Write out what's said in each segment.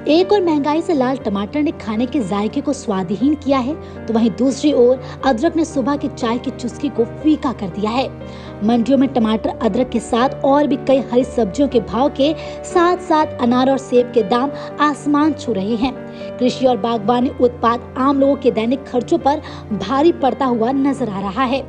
एक और महंगाई से लाल टमाटर ने खाने के जायके को स्वादहीन किया है, तो वहीं दूसरी ओर अदरक ने सुबह की चाय की चुस्की को फीका कर दिया है। मंडियों में टमाटर, अदरक के साथ और भी कई हरी सब्जियों के भाव के साथ साथ अनार और सेब के दाम आसमान छू रहे हैं। कृषि और बागवानी उत्पाद आम लोगों के दैनिक खर्चों पर भारी पड़ता हुआ नजर आ रहा है।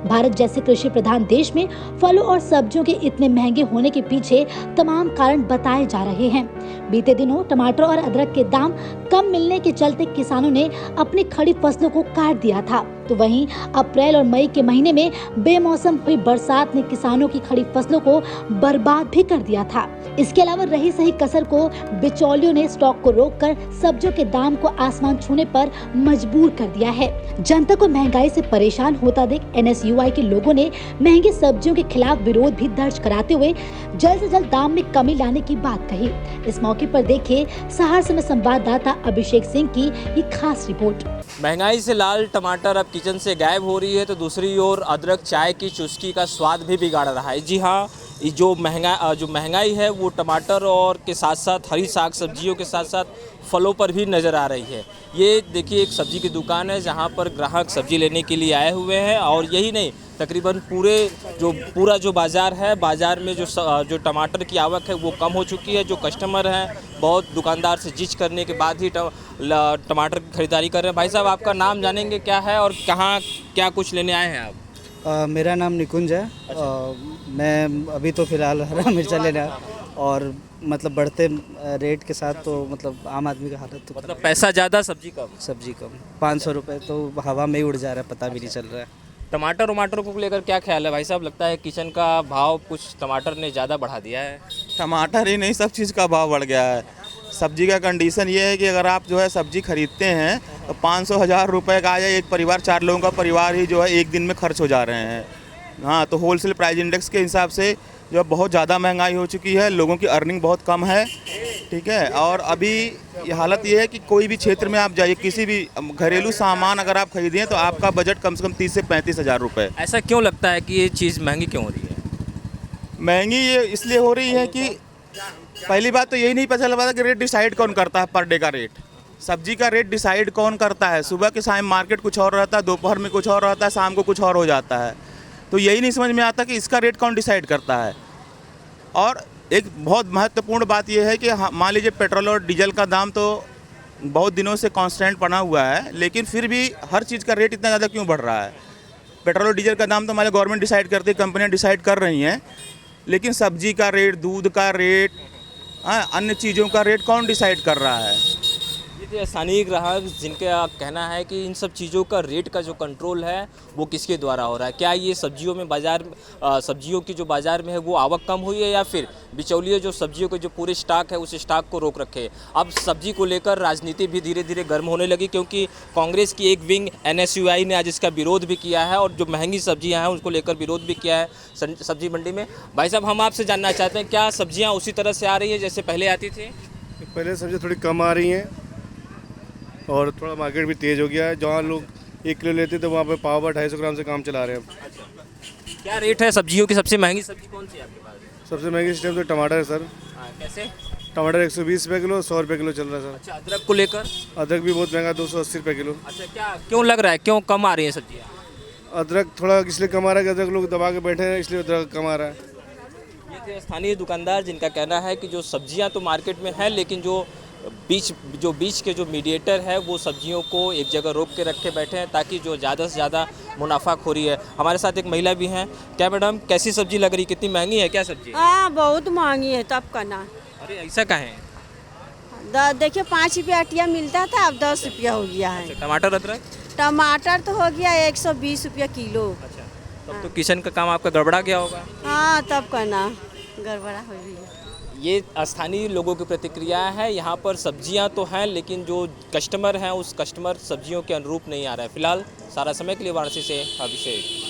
भारत जैसे कृषि प्रधान देश में फलों और सब्जियों के इतने महंगे होने के पीछे तमाम कारण बताए जा रहे हैं। बीते दिनों टमाटर और अदरक के दाम कम मिलने के चलते किसानों ने अपनी खड़ी फसलों को काट दिया था, तो वहीं अप्रैल और मई के महीने में बेमौसम हुई बरसात ने किसानों की खड़ी फसलों को बर्बाद भी कर दिया था। इसके अलावा रही सही कसर को बिचौलियों ने स्टॉक को रोककर सब्जियों के दाम को आसमान छूने पर मजबूर कर दिया है। जनता को महंगाई से परेशान होता देख NSUI के लोगों ने महंगी सब्जियों के खिलाफ विरोध भी दर्ज कराते हुए जल्द से जल्द दाम में कमी लाने की बात कही। इस मौके पर देखिए सहरसा में संवाददाता अभिषेक सिंह की ये खास रिपोर्ट। महंगाई से लाल टमाटर अब किचन से गायब हो रही है, तो दूसरी ओर अदरक चाय की चुस्की का स्वाद भी बिगाड़ रहा है। जी हाँ, जो महंगाई है वो टमाटर और के साथ साथ हरी साग सब्जियों के साथ साथ फलों पर भी नज़र आ रही है। ये देखिए एक सब्जी की दुकान है जहाँ पर ग्राहक सब्जी लेने के लिए आए हुए हैं, और यही नहीं तकरीबन पूरा जो बाज़ार है, बाज़ार में जो टमाटर की आवक है वो कम हो चुकी है। जो कस्टमर हैं बहुत दुकानदार से जिच करने के बाद ही टमाटर की खरीदारी कर रहे हैं। भाई साहब, आपका नाम जानेंगे क्या है और कहाँ क्या कुछ लेने आए हैं आप? मेरा नाम निकुंज है। मैं अभी तो फ़िलहाल हरा मिर्चा लेना है, और मतलब बढ़ते रेट के साथ तो मतलब आम आदमी का हालत तो मतलब पैसा ज़्यादा सब्जी कम। सब्जी कम 500 रुपये तो हवा में ही उड़ जा रहा है, पता भी नहीं चल रहा है। टमाटर को लेकर क्या ख्याल है भाई साहब? लगता है किचन का भाव कुछ टमाटर ने ज़्यादा बढ़ा दिया है। टमाटर ही नहीं, सब चीज़ का भाव बढ़ गया है। सब्जी का कंडीशन ये है कि अगर आप जो है सब्जी खरीदते हैं तो 500-1000 रुपये का आ जाए, एक परिवार 4 लोगों का परिवार ही जो है एक दिन में खर्च हो जा रहे हैं। हाँ, तो होलसेल प्राइस इंडेक्स के हिसाब से जो बहुत ज़्यादा महंगाई हो चुकी है, लोगों की अर्निंग बहुत कम है, ठीक है। और अभी ये हालत ये है कि कोई भी क्षेत्र में आप जाइए, किसी भी घरेलू सामान अगर आप खरीदें तो आपका बजट कम से कम 30 से 35 हज़ार रुपये। ऐसा क्यों लगता है कि ये चीज़ महंगी क्यों हो रही है? महंगी ये इसलिए हो रही है कि पहली बात तो यही नहीं पता चल पाता कि रेट डिसाइड कौन करता है। पर डे का रेट, सब्जी का रेट डिसाइड कौन करता है? सुबह के टाइम मार्केट कुछ और रहता है, दोपहर में कुछ और रहता है, शाम को कुछ और हो जाता है। तो यही नहीं समझ में आता कि इसका रेट कौन डिसाइड करता है। और एक बहुत महत्वपूर्ण बात यह है कि मान लीजिए पेट्रोल और डीजल का दाम तो बहुत दिनों से कांस्टेंट बना हुआ है, लेकिन फिर भी हर चीज़ का रेट इतना ज़्यादा क्यों बढ़ रहा है? पेट्रोल और डीजल का दाम तो हमारे गवर्नमेंट डिसाइड करती है, कंपनियाँ डिसाइड कर रही हैं, लेकिन सब्जी का रेट, दूध का रेट, अन्य चीज़ों का रेट कौन डिसाइड कर रहा है? ये स्थानीय ग्राहक जिनका कहना है कि इन सब चीज़ों का रेट का जो कंट्रोल है वो किसके द्वारा हो रहा है? क्या ये सब्जियों की जो बाज़ार में है वो आवक कम हुई है, या फिर बिचौलिए जो सब्जियों के जो पूरे स्टॉक है उस स्टॉक को रोक रखे? अब सब्जी को लेकर राजनीति भी धीरे धीरे गर्म होने लगी, क्योंकि कांग्रेस की एक विंग NSUI ने आज इसका विरोध भी किया है, और जो महंगी सब्जियाँ हैं उसको लेकर विरोध भी किया है सब्जी मंडी में। भाई साहब, हम आपसे जानना चाहते हैं, क्या सब्जियाँ उसी तरह से आ रही है जैसे पहले आती थी? पहले सब्जी थोड़ी कम आ रही हैं और थोड़ा मार्केट भी तेज़ हो गया है। जहाँ लोग 1 किलो लेते थे वहाँ पे पाव 250 ग्राम से काम चला रहे हैं। क्या रेट है सब्जियों की? सबसे महंगी सब्जी कौन सी है आपके पास? सबसे महंगी इस टाइम तो टमाटर है सर। कैसे? टमाटर 120 रुपये किलो, 100 रुपये किलो चल रहा है सर। अच्छा, अदरक को लेकर? अदरक भी बहुत महंगा, 280 रुपये किलो। अच्छा, क्या क्यों लग रहा है, क्यों कम आ रही है सब्जियाँ? अदरक थोड़ा इसलिए कम आ रहा है कि अदरक लोग दबा के बैठे हैं, इसलिए अदरक कम आ रहा है। ये थे स्थानीय दुकानदार जिनका कहना है कि जो सब्जियां तो मार्केट में है, लेकिन जो बीच के जो मीडिएटर है वो सब्जियों को एक जगह रोक के रखे बैठे हैं, ताकि जो ज़्यादा से ज़्यादा मुनाफाखोरी है। हमारे साथ एक महिला भी हैं। क्या मैडम, कैसी सब्जी लग रही, कितनी महंगी है क्या सब्जी? हाँ, बहुत महंगी है, तब करना। अरे ऐसा कहें? देखिए 5 रुपया अटिया मिलता था, अब 10 रुपया हो गया है। अच्छा, टमाटर अदरक? टमाटर तो हो गया 120 रुपया किलो। अच्छा, तब तो किचन का काम आपका गड़बड़ा गया होगा। हाँ, तब करना गड़बड़ा हो गई है। ये स्थानीय लोगों की प्रतिक्रिया है। यहाँ पर सब्जियाँ तो हैं, लेकिन जो कस्टमर हैं उस कस्टमर सब्जियों के अनुरूप नहीं आ रहा है। फिलहाल सारा समय के लिए वाराणसी से अभिषेक।